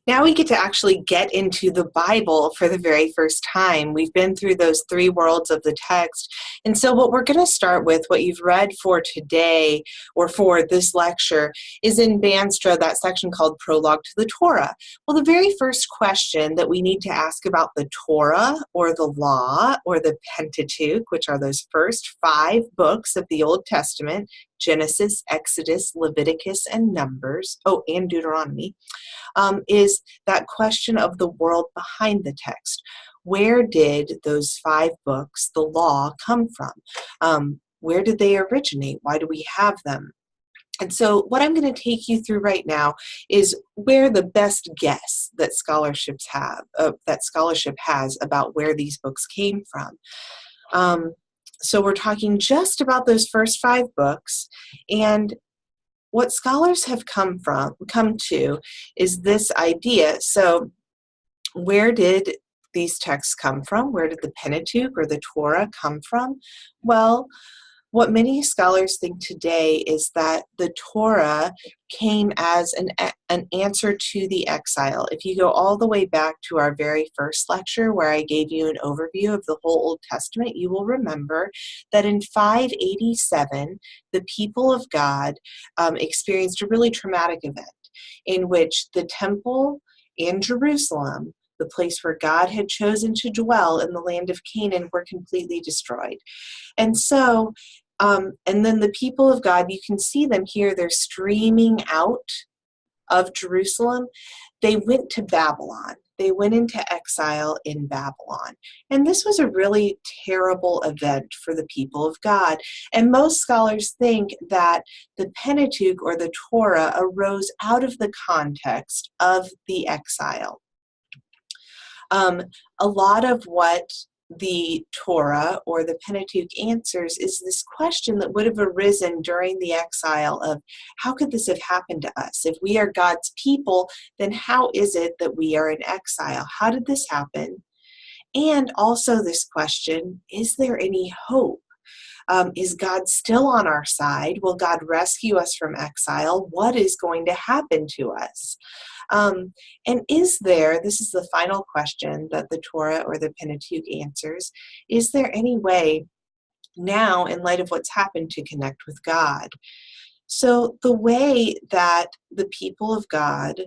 Now we get to actually get into the Bible for the very first time. We've been through those three worlds of the text. And so what we're going to start with, what you've read for today or for this lecture, is in Banstra, that section called Prologue to the Torah. Well, the very first question that we need to ask about the Torah or the law or the Pentateuch, which are those first 5 books of the Old Testament, Genesis, Exodus, Leviticus, and Numbers, and Deuteronomy, is that question of the world behind the text. Where did those 5 books, the law, come from? Where did they originate? Why do we have them? And so what I'm going to take you through right now is where the best guess that scholarship has about where these books came from. So we're talking just about those first 5 books, and what scholars have come to is this idea. So where did these texts come from? Where did the Pentateuch or the Torah come from? Well, what many scholars think today is that the Torah came as an answer to the exile. If you go all the way back to our very first lecture where I gave you an overview of the whole Old Testament, you will remember that in 587, the people of God experienced a really traumatic event in which the temple and Jerusalem, the place where God had chosen to dwell in the land of Canaan, were completely destroyed. And so, and then the people of God, you can see them here, they're streaming out of Jerusalem. They went to Babylon. They went into exile in Babylon. And this was a really terrible event for the people of God. And most scholars think that the Pentateuch or the Torah arose out of the context of the exile. A lot of what the Torah or the Pentateuch answers is this question that would have arisen during the exile of how could this have happened to us? If we are God's people, then how is it that we are in exile? How did this happen? And also this question, is there any hope? Is God still on our side? Will God rescue us from exile? What is going to happen to us? And is there, this is the final question that the Torah or the Pentateuch answers, is there any way now, in light of what's happened, to connect with God? So the way that the people of God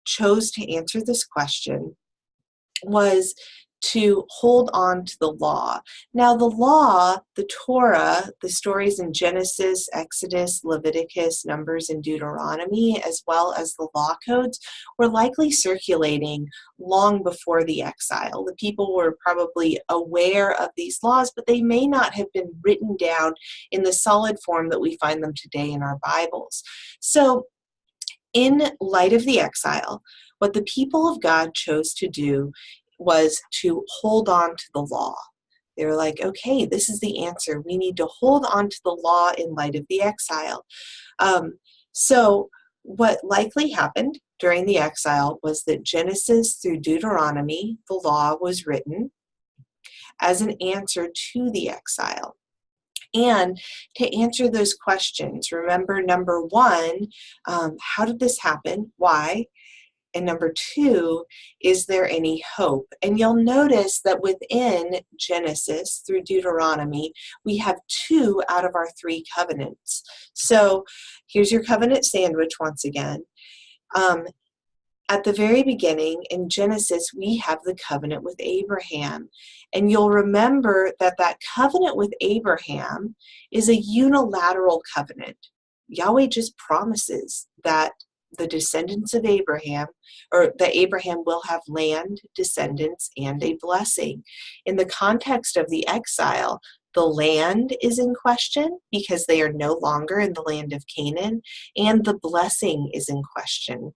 chose to answer this question was to hold on to the law. Now the law, the Torah, the stories in Genesis, Exodus, Leviticus, Numbers, and Deuteronomy, as well as the law codes, were likely circulating long before the exile. The people were probably aware of these laws, but they may not have been written down in the solid form that we find them today in our Bibles. So in light of the exile, what the people of God chose to do was to hold on to the law. They were like, okay, this is the answer. We need to hold on to the law in light of the exile. So what likely happened during the exile was that Genesis through Deuteronomy, the law was written as an answer to the exile. And to answer those questions, remember, number 1, how did this happen? Why? And number 2, is there any hope? And you'll notice that within Genesis through Deuteronomy, we have 2 out of our 3 covenants. So here's your covenant sandwich once again. At the very beginning in Genesis, we have the covenant with Abraham. And you'll remember that that covenant with Abraham is a unilateral covenant. Yahweh just promises that the descendants of Abraham, or that Abraham will have land, descendants, and a blessing. In the context of the exile, the land is in question because they are no longer in the land of Canaan, and the blessing is in question.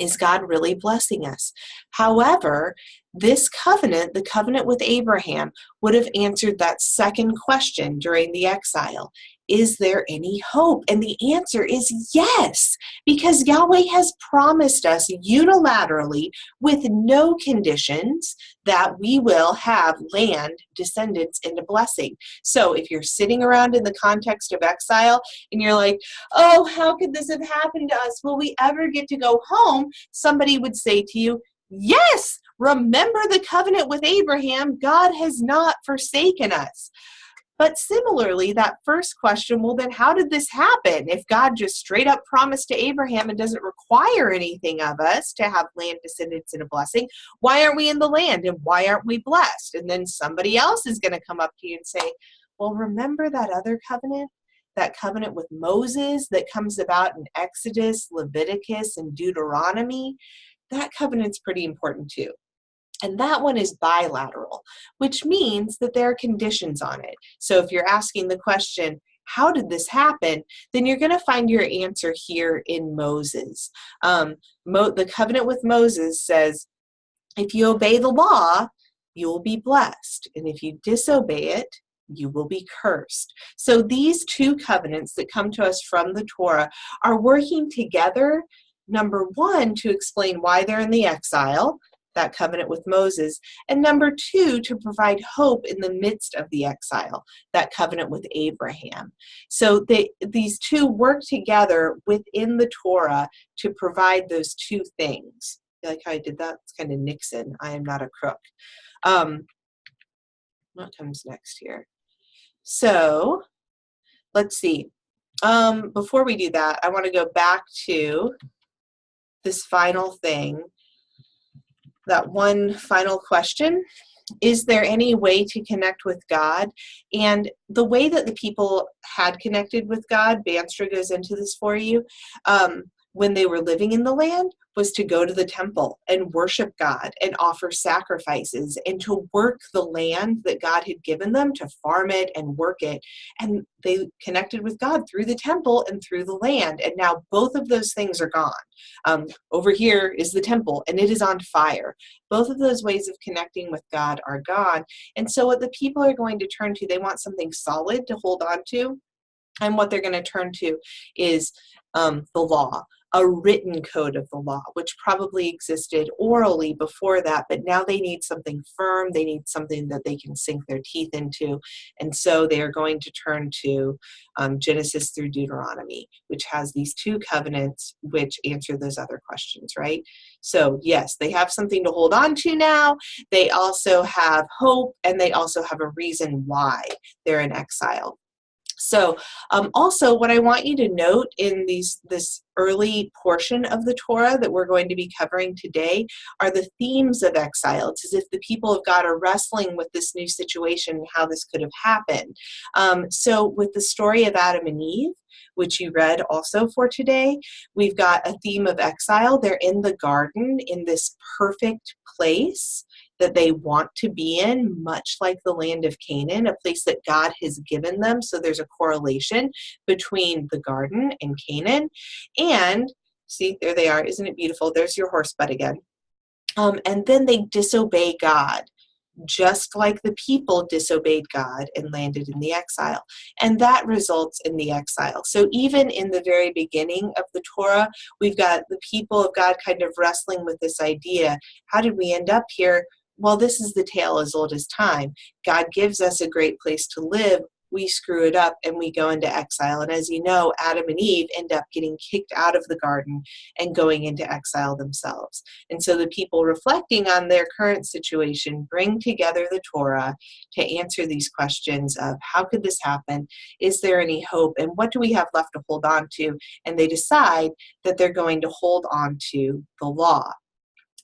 Is God really blessing us? However, this covenant, the covenant with Abraham, would have answered that second question during the exile. is there any hope? And the answer is yes, because Yahweh has promised us unilaterally with no conditions that we will have land, descendants, and a blessing. So if you're sitting around in the context of exile and you're like, oh, how could this have happened to us? Will we ever get to go home? Somebody would say to you, yes, remember the covenant with Abraham. God has not forsaken us. But similarly, that first question, well, then how did this happen? If God just straight up promised to Abraham and doesn't require anything of us to have land, descendants, and a blessing, why aren't we in the land and why aren't we blessed? And then somebody else is going to come up to you and say, well, remember that other covenant? That covenant with Moses that comes about in Exodus, Leviticus, and Deuteronomy? That covenant's pretty important too. And that one is bilateral, which means that there are conditions on it. So if you're asking the question, how did this happen? Then you're going to find your answer here in Moses. The covenant with Moses says, if you obey the law, you will be blessed. And if you disobey it, you will be cursed. So these two covenants that come to us from the Torah are working together, number one, to explain why they're in the exile, that covenant with Moses, and number two, to provide hope in the midst of the exile, that covenant with Abraham. So these two work together within the Torah to provide those two things. You like how I did that? It's kind of Nixon. I am not a crook. What comes next here? So let's see. Before we do that, I want to go back to this final thing. That one final question, is there any way to connect with God? And the way that the people had connected with God, Banstra goes into this for you, when they were living in the land, was to go to the temple and worship God and offer sacrifices and to work the land that God had given them, to farm it and work it. And they connected with God through the temple and through the land. And now both of those things are gone. Over here is the temple and it is on fire. Both of those ways of connecting with God are gone. And so what the people are going to turn to, they want something solid to hold on to. And what they're going to turn to is the law, a written code of the law, which probably existed orally before that, but now they need something firm. They need something that they can sink their teeth into. And so they are going to turn to Genesis through Deuteronomy, which has these two covenants which answer those other questions, right? So yes, they have something to hold on to now. They also have hope, and they also have a reason why they're in exile. So also what I want you to note in this early portion of the Torah that we're going to be covering today are the themes of exile. It's as if the people of God are wrestling with this new situation and how this could have happened. So with the story of Adam and Eve, which you read also for today, we've got a theme of exile. They're in the garden in this perfect place that they want to be in, much like the land of Canaan, a place that God has given them. So there's a correlation between the garden and Canaan. And see, there they are. Isn't it beautiful? There's your horse butt again. And then they disobey God, just like the people disobeyed God and landed in the exile. And that results in the exile. So even in the very beginning of the Torah, we've got the people of God kind of wrestling with this idea. How did we end up here? Well, this is the tale as old as time. God gives us a great place to live. We screw it up and we go into exile. And as you know, Adam and Eve end up getting kicked out of the garden and going into exile themselves. And so the people reflecting on their current situation bring together the Torah to answer these questions of how could this happen? Is there any hope? And what do we have left to hold on to? And they decide that they're going to hold on to the law.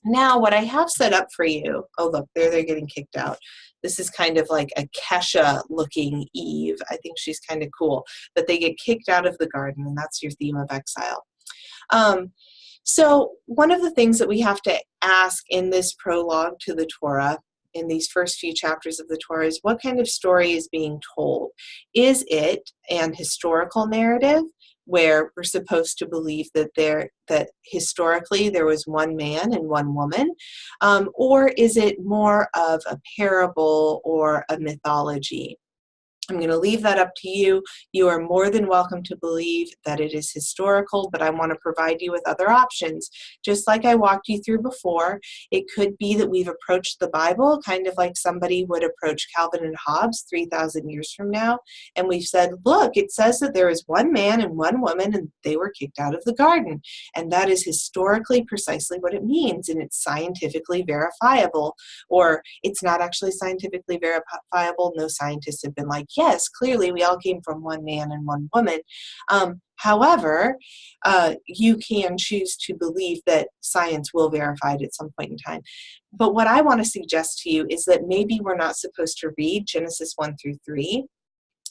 Now, what I have set up for you, oh, look, there they're getting kicked out. This is kind of like a Kesha-looking Eve. I think she's kind of cool. But they get kicked out of the garden, and that's your theme of exile. So one of the things that we have to ask in this prologue to the Torah, in these first few chapters of the Torah, is what kind of story is being told? Is it an historical narrative, where we're supposed to believe that historically there was one man and one woman, or is it more of a parable or a mythology? I'm going to leave that up to you. You are more than welcome to believe that it is historical, but I want to provide you with other options. Just like I walked you through before, it could be that we've approached the Bible kind of like somebody would approach Calvin and Hobbes 3,000 years from now, and we've said, look, it says that there is one man and one woman, and they were kicked out of the garden. And that is historically precisely what it means, and it's scientifically verifiable. Or it's not actually scientifically verifiable. No scientists have been like, yes, clearly we all came from one man and one woman. However, you can choose to believe that science will verify it at some point in time. But what I want to suggest to you is that maybe we're not supposed to read Genesis 1 through 3,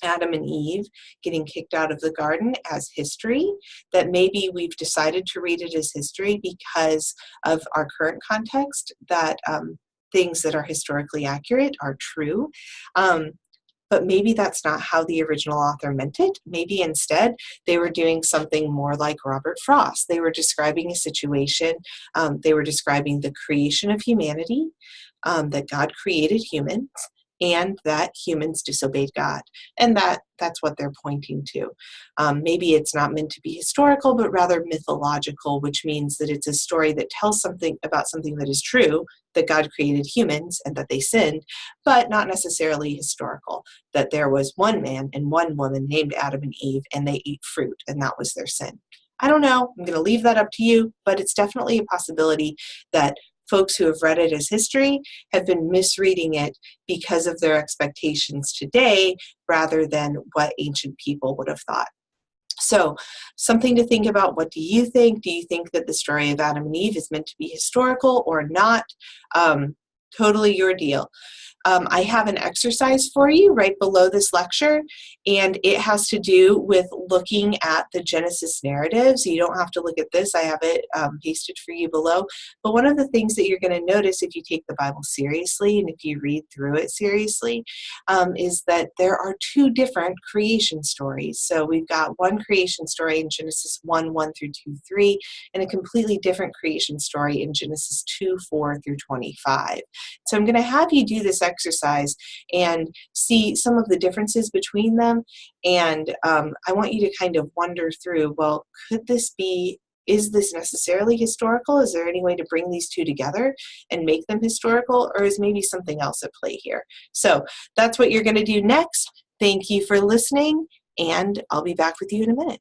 Adam and Eve getting kicked out of the garden, as history, that maybe we've decided to read it as history because of our current context, that things that are historically accurate are true. But maybe that's not how the original author meant it. Maybe instead they were doing something more like Robert Frost. They were describing a situation. They were describing the creation of humanity, that God created humans, and that humans disobeyed God. And that's what they're pointing to. Maybe it's not meant to be historical, but rather mythological, which means that it's a story that tells something about something that is true, that God created humans and that they sinned, but not necessarily historical, that there was one man and one woman named Adam and Eve, and they ate fruit, and that was their sin. I don't know. I'm going to leave that up to you, but it's definitely a possibility that folks who have read it as history have been misreading it because of their expectations today rather than what ancient people would have thought. So, something to think about. What do you think? Do you think that the story of Adam and Eve is meant to be historical or not? Totally your deal. I have an exercise for you right below this lecture, and it has to do with looking at the Genesis narratives. You don't have to look at this. I have it pasted for you below. But one of the things that you're going to notice if you take the Bible seriously and if you read through it seriously is that there are two different creation stories. So we've got one creation story in Genesis 1 through 2, 3, and a completely different creation story in Genesis 2, 4 through 25. So I'm going to have you do this exercise and see some of the differences between them. And I want you to kind of wonder through, well, is this necessarily historical? Is there any way to bring these two together and make them historical? Or is maybe something else at play here? So that's what you're going to do next. Thank you for listening, and I'll be back with you in a minute.